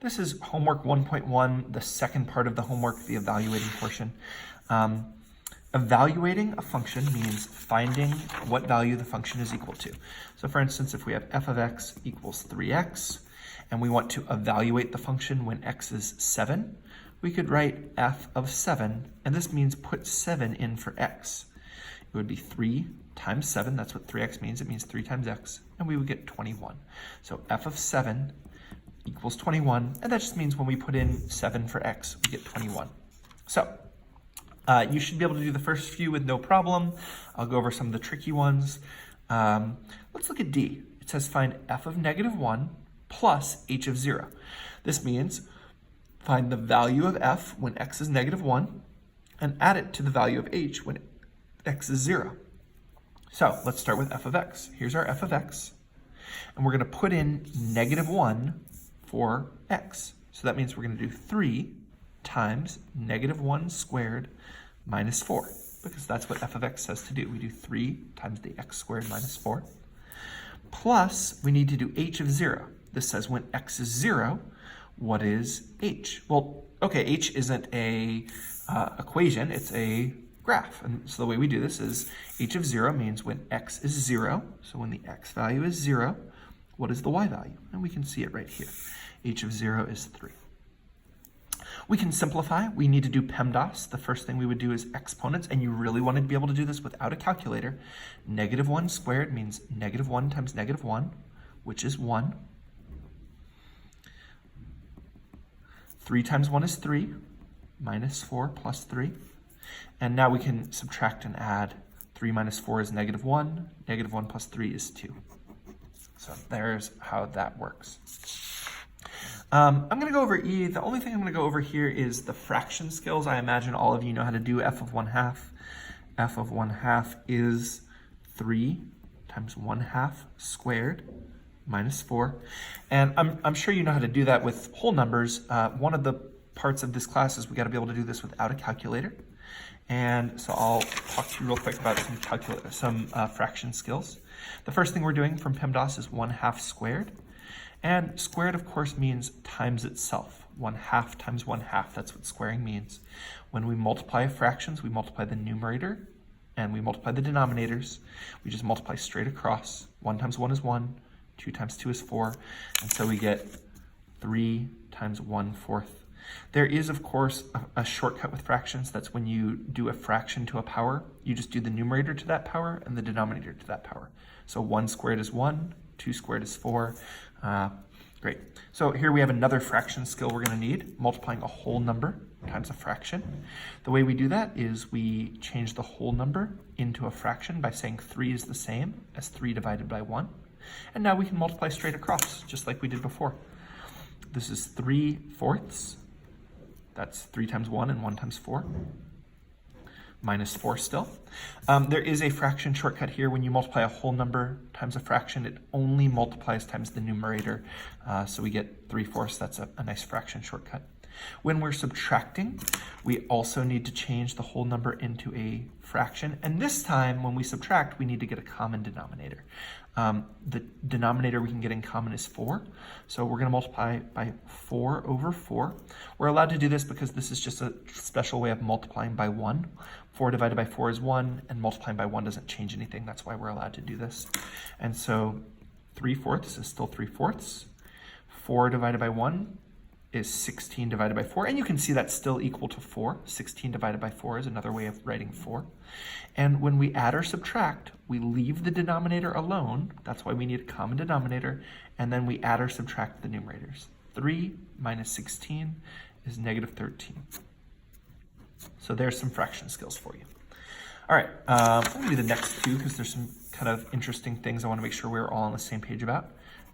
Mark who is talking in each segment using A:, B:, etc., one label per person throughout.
A: This is homework 1.1, the second part of the homework, the evaluating portion. Evaluating a function means finding what value the function is equal to. So for instance, if we have f of x equals 3x, and we want to evaluate the function when x is 7, we could write f of 7, and this means put 7 in for x. It would be 3 times 7, that's what 3x means, it means 3 times x, and we would get 21. So f of 7 equals 21, and that just means when we put in 7 for x, we get 21. So you should be able to do the first few with no problem. I'll go over some of the tricky ones. Let's look at D. It says find f of -1 plus h of 0. This means find the value of f when x is -1 and add it to the value of h when x is 0. So let's start with f of x. Here's our f of x, and we're going to put in -1 for x. So that means we're going to do 3 times -1 squared minus 4, because that's what f of x says to do. We do 3 times the x squared minus 4. Plus, we need to do h of 0. This says when x is 0, what is h? Well, okay, h isn't a equation, it's a graph. And so the way we do this is h of 0 means when x is 0, so when the x value is 0, what is the y value? And we can see it right here. H of 0 is 3. We can simplify. We need to do PEMDAS. The first thing we would do is exponents, and you really want to be able to do this without a calculator. -1 squared means -1 times -1, which is 1. 3 times 1 is 3, minus 4 plus 3. And now we can subtract and add. 3 minus 4 is -1. -1 plus 3 is 2. So there's how that works. I'm going to go over E. The only thing I'm going to go over here is the fraction skills. I imagine all of you know how to do f of 1/2. F of 1/2 is 3 times 1/2 squared minus 4. And I'm sure you know how to do that with whole numbers. One of the parts of this class is we got to be able to do this without a calculator. And so I'll talk to you real quick about some fraction skills. The first thing we're doing from PEMDAS is 1/2 squared. And squared, of course, means times itself. 1/2 times 1/2, that's what squaring means. When we multiply fractions, we multiply the numerator and we multiply the denominators. We just multiply straight across. 1 times 1 is 1, 2 times 2 is 4, and so we get 3 times 1/4. There is, of course, a shortcut with fractions. That's when you do a fraction to a power. You just do the numerator to that power and the denominator to that power. So 1 squared is 1, 2 squared is 4. Great. So here we have another fraction skill we're going to need, multiplying a whole number times a fraction. The way we do that is we change the whole number into a fraction by saying 3 is the same as 3 divided by 1. And now we can multiply straight across, just like we did before. This is 3/4. That's 3 times 1 and 1 times 4. Minus 4 still. There is a fraction shortcut here. When you multiply a whole number times a fraction, it only multiplies times the numerator. So we get 3/4. That's a nice fraction shortcut. When we're subtracting, we also need to change the whole number into a fraction. And this time, when we subtract, we need to get a common denominator. The denominator we can get in common is 4. So we're going to multiply by 4 over 4. We're allowed to do this because this is just a special way of multiplying by 1. 4 divided by 4 is 1, and multiplying by 1 doesn't change anything. That's why we're allowed to do this. And so 3/4 is still 3/4. 4 divided by 1 is 16 divided by 4. And you can see that's still equal to 4. 16 divided by 4 is another way of writing 4. And when we add or subtract, we leave the denominator alone. That's why we need a common denominator. And then we add or subtract the numerators. 3 minus 16 is -13. So there's some fraction skills for you. All right, I'm going to do the next two because there's some kind of interesting things I want to make sure we're all on the same page about.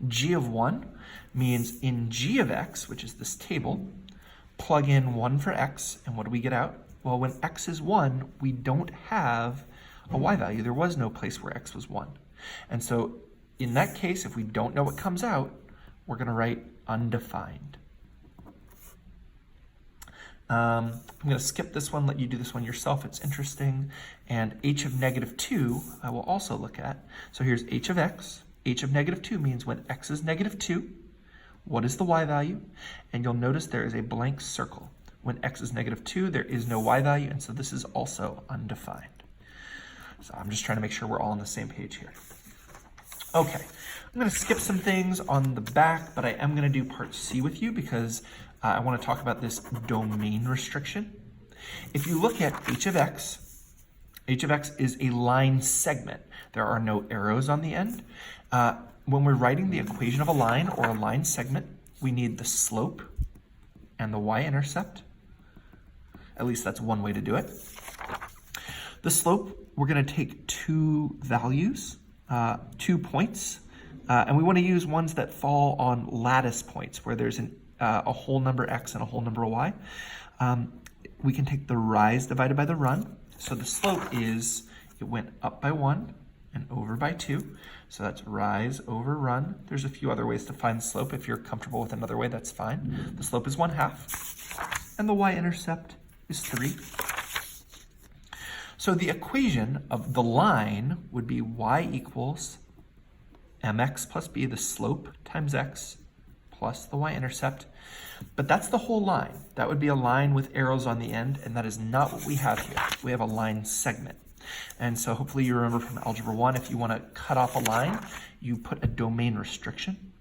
A: G of 1 means in G of x, which is this table, plug in 1 for x, and what do we get out? Well, when x is 1, we don't have a y value. There was no place where x was 1. And so in that case, if we don't know what comes out, we're going to write undefined. I'm going to skip this one, let you do this one yourself. It's interesting. And h of -2, I will also look at. So here's h of x. H of -2 means when x is -2, what is the y value? And you'll notice there is a blank circle. When x is -2, there is no y value, and so this is also undefined. So I'm just trying to make sure we're all on the same page here. Okay, I'm going to skip some things on the back, but I am going to do part C with you because I want to talk about this domain restriction. If you look at h of x is a line segment. There are no arrows on the end. When we're writing the equation of a line or a line segment, we need the slope and the y-intercept. At least that's one way to do it. The slope, we're going to take two values, 2 points, and we want to use ones that fall on lattice points where there's a whole number x and a whole number y. We can take the rise divided by the run. So the slope is, it went up by 1 and over by 2. So that's rise over run. There's a few other ways to find the slope. If you're comfortable with another way, that's fine. The slope is 1/2, and the y-intercept is 3. So the equation of the line would be y equals mx plus b, the slope, times x, plus the y-intercept. But that's the whole line. That would be a line with arrows on the end, and that is not what we have here. We have a line segment. And so hopefully you remember from Algebra 1, if you want to cut off a line, you put a domain restriction.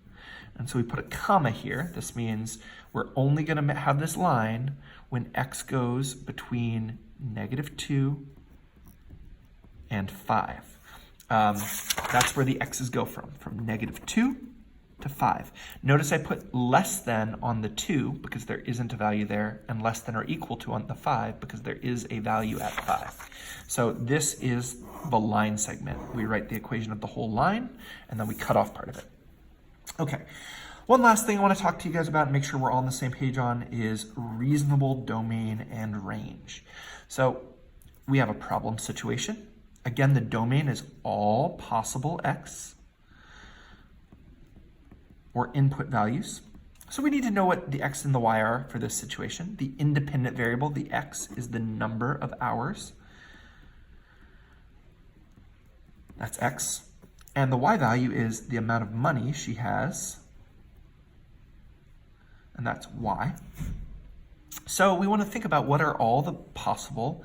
A: And so we put a comma here. This means we're only going to have this line when x goes between -2 and 5. That's where the x's go from -2 to 5. Notice I put less than on the 2 because there isn't a value there, and less than or equal to on the 5 because there is a value at 5. So this is the line segment. We write the equation of the whole line, and then we cut off part of it. Okay, one last thing I want to talk to you guys about and make sure we're all on the same page on is reasonable domain and range. So we have a problem situation. Again, the domain is all possible x or input values. So we need to know what the x and the y are for this situation. The independent variable, the x, is the number of hours. That's x. And the y value is the amount of money she has, and that's y. So we want to think about what are all the possible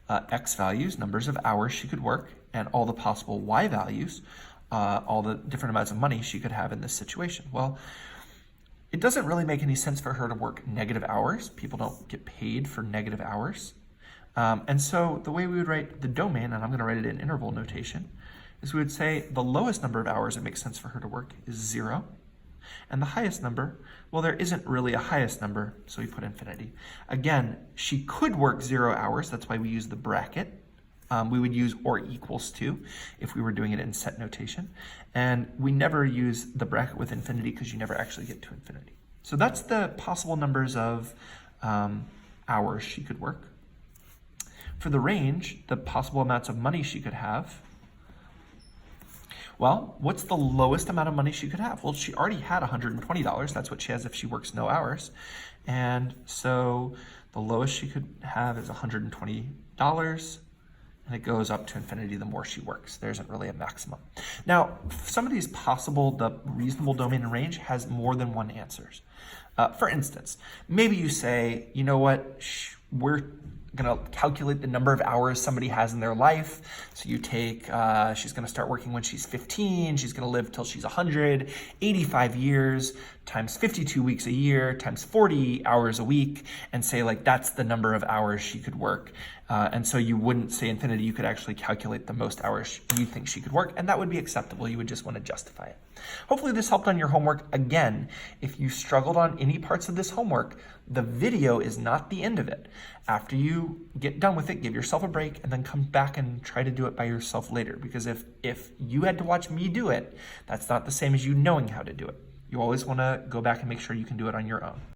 A: x values, numbers of hours she could work, and all the possible y values, all the different amounts of money she could have in this situation. Well, it doesn't really make any sense for her to work negative hours. People don't get paid for negative hours. And so the way we would write the domain, and I'm going to write it in interval notation, is we would say the lowest number of hours it makes sense for her to work is 0. And the highest number, well, there isn't really a highest number, so we put infinity. Again, she could work 0 hours. That's why we use the bracket. We would use or equals to if we were doing it in set notation. And we never use the bracket with infinity because you never actually get to infinity. So that's the possible numbers of hours she could work. For the range, the possible amounts of money she could have, well, what's the lowest amount of money she could have? Well, she already had $120. That's what she has if she works no hours. And so the lowest she could have is $120. And it goes up to infinity the more she works. There isn't really a maximum. Now, some of these possible, the reasonable domain and range has more than one answers. For instance, maybe you say, you know what, we're going to calculate the number of hours somebody has in their life. So you take, she's going to start working when she's 15. She's going to live till she's 100, 85 years times 52 weeks a year times 40 hours a week, and say like that's the number of hours she could work. And so you wouldn't say infinity. You could actually calculate the most hours you think she could work, and that would be acceptable. You would just want to justify it. Hopefully this helped on your homework. Again, if you struggled on any parts of this homework, the video is not the end of it. After you get done with it, give yourself a break and then come back and try to do it by yourself later. Because if you had to watch me do it, that's not the same as you knowing how to do it. You always want to go back and make sure you can do it on your own.